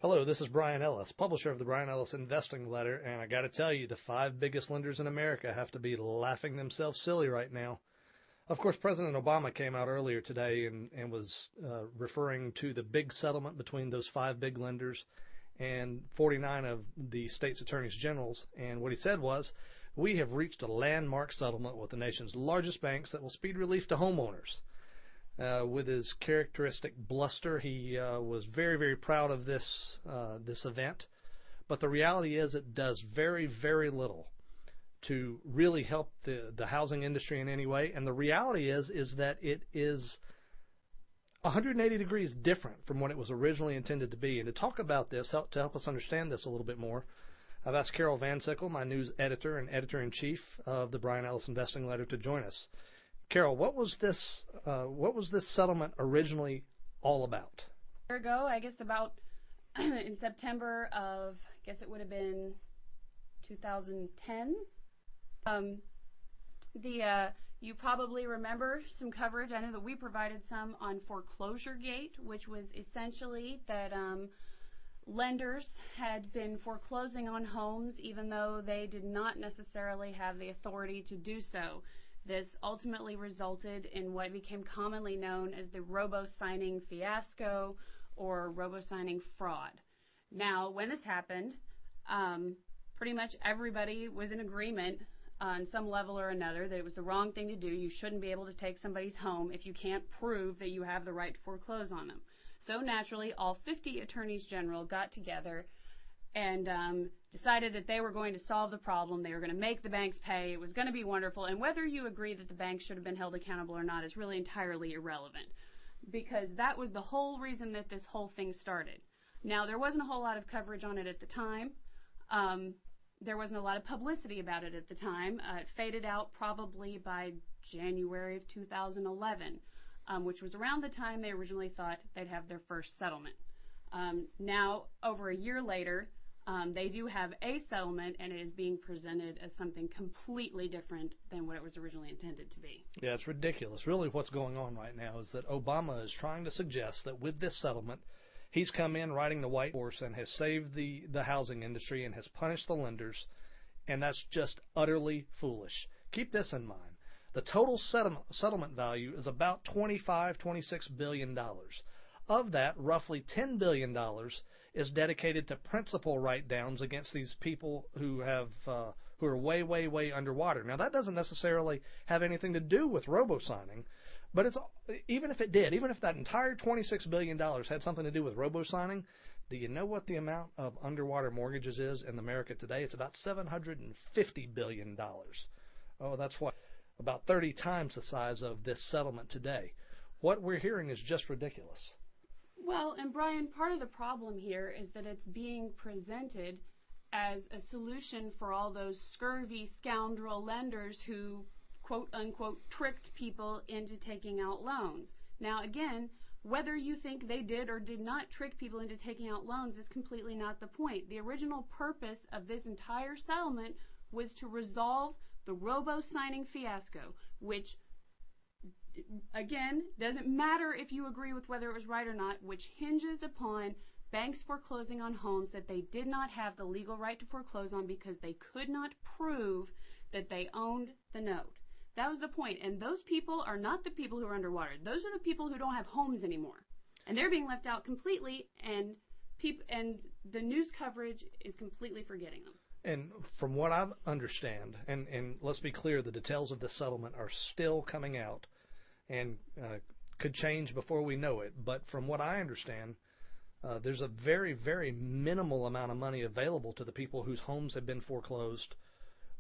Hello, this is Brian Ellis, publisher of the Brian Ellis Investing Letter, and I got to tell you, the five biggest lenders in America have to be laughing themselves silly right now. Of course, President Obama came out earlier today and was referring to the big settlement between those five big lenders and 49 of the state's attorneys generals. And what he said was, we have reached a landmark settlement with the nation's largest banks that will speed relief to homeowners. With his characteristic bluster, he was very, very proud of this event. But the reality is it does very, very little to really help the housing industry in any way. And the reality is that it is 180 degrees different from what it was originally intended to be. And to talk about this, to help us understand this a little bit more, I've asked Carol Van Sickle, my news editor and editor-in-chief of the Brian Ellis Investing Letter, to join us. Carol, what was this settlement originally all about? A year ago, I guess about in September of, I guess it would have been 2010. You probably remember some coverage. I know that we provided some on Foreclosure Gate, which was essentially that lenders had been foreclosing on homes even though they did not necessarily have the authority to do so. This ultimately resulted in what became commonly known as the robo-signing fiasco or robo-signing fraud. Now, when this happened, pretty much everybody was in agreement on some level or another that it was the wrong thing to do. You shouldn't be able to take somebody's home if you can't prove that you have the right to foreclose on them. So naturally, all 50 attorneys general got together and decided that they were going to solve the problem. They were going to make the banks pay. It was going to be wonderful. And whether you agree that the banks should have been held accountable or not is really entirely irrelevant, because that was the whole reason that this whole thing started. Now, there wasn't a whole lot of coverage on it at the time. There wasn't a lot of publicity about it at the time. It faded out probably by January of 2011, which was around the time they originally thought they'd have their first settlement. Now, over a year later, they do have a settlement, and it is being presented as something completely different than what it was originally intended to be. Yeah, it's ridiculous. Really what's going on right now is that Obama is trying to suggest that with this settlement, he's come in riding the white horse and has saved the housing industry and has punished the lenders, and that's just utterly foolish. Keep this in mind. The total settlement value is about $26 billion. Of that, roughly $10 billion is dedicated to principal write-downs against these people who are way, way, way underwater. Now, that doesn't necessarily have anything to do with robo-signing, but even if it did, even if that entire $26 billion had something to do with robo-signing, do you know what the amount of underwater mortgages is in America today? It's about $750 billion. Oh, that's what? About 30 times the size of this settlement today. What we're hearing is just ridiculous. Well, and Brian, part of the problem here is that it's being presented as a solution for all those scurvy scoundrel lenders who, quote unquote, tricked people into taking out loans. Now, again, whether you think they did or did not trick people into taking out loans is completely not the point. The original purpose of this entire settlement was to resolve the robo-signing fiasco, which, again, doesn't matter if you agree with whether it was right or not, which hinges upon banks foreclosing on homes that they did not have the legal right to foreclose on because they could not prove that they owned the note. That was the point. And those people are not the people who are underwater. Those are the people who don't have homes anymore. And they're being left out completely, and the news coverage is completely forgetting them. And from what I understand, and let's be clear, the details of this settlement are still coming out and could change before we know it. But from what I understand, there's a very, very minimal amount of money available to the people whose homes have been foreclosed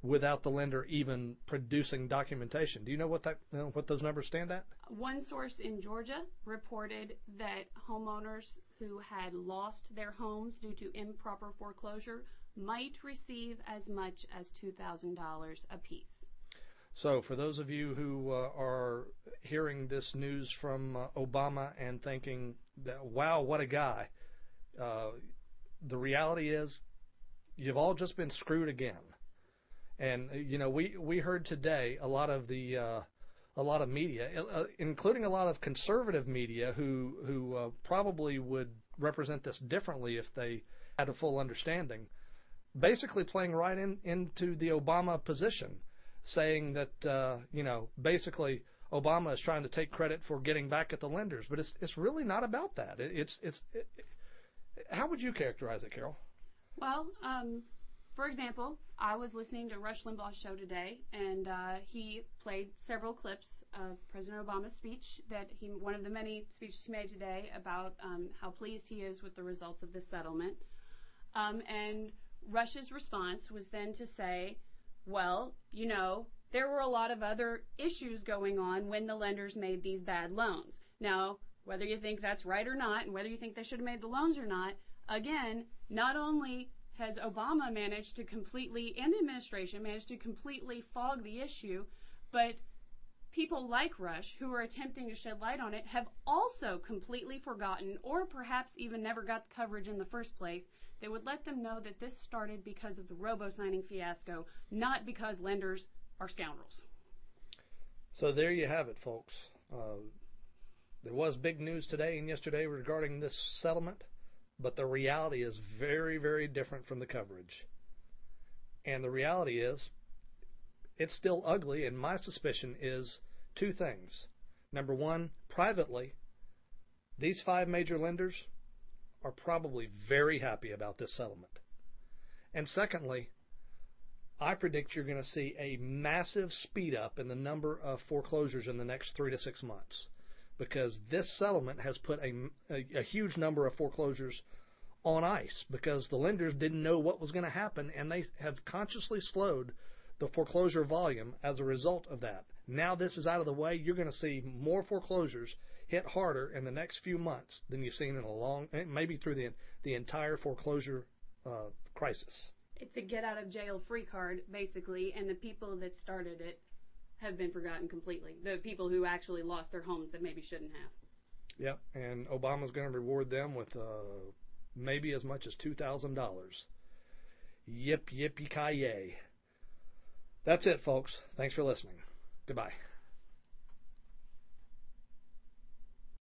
without the lender even producing documentation. Do you know what those numbers stand at? One source in Georgia reported that homeowners who had lost their homes due to improper foreclosure might receive as much as $2,000 apiece. So for those of you who are hearing this news from Obama and thinking that, wow, what a guy, the reality is you've all just been screwed again. And, you know, we heard today a lot of media, including a lot of conservative media who probably would represent this differently if they had a full understanding. Basically playing right into the Obama position, saying that, basically Obama is trying to take credit for getting back at the lenders. But it's really not about that. How would you characterize it, Carol? Well, for example, I was listening to Rush Limbaugh's show today, and he played several clips of President Obama's speech, one of the many speeches he made today about how pleased he is with the results of this settlement. And Rush's response was then to say, well, there were a lot of other issues going on when the lenders made these bad loans. Now, whether you think that's right or not, and whether you think they should have made the loans or not, again, not only has Obama managed to completely, and the administration managed to completely fog the issue, but people like Rush, who are attempting to shed light on it, have also completely forgotten, or perhaps even never got the coverage in the first place, that would let them know that this started because of the robo-signing fiasco, not because lenders are scoundrels. So there you have it, folks. There was big news today and yesterday regarding this settlement, but the reality is very, very different from the coverage. And the reality is, it's still ugly, and my suspicion is two things. Number one, privately, these 5 major lenders are probably very happy about this settlement. And secondly, I predict you're going to see a massive speed up in the number of foreclosures in the next 3 to 6 months, because this settlement has put a huge number of foreclosures on ice, because the lenders didn't know what was going to happen, and they have consciously slowed the foreclosure volume as a result of that. Now this is out of the way, you're going to see more foreclosures hit harder in the next few months than you've seen in maybe through the entire foreclosure crisis. It's a get-out-of-jail-free card, basically, and the people that started it have been forgotten completely. The people who actually lost their homes that maybe shouldn't have. Yep, and Obama's going to reward them with maybe as much as $2,000. Yippee-ki-yay. That's it, folks. Thanks for listening. Goodbye.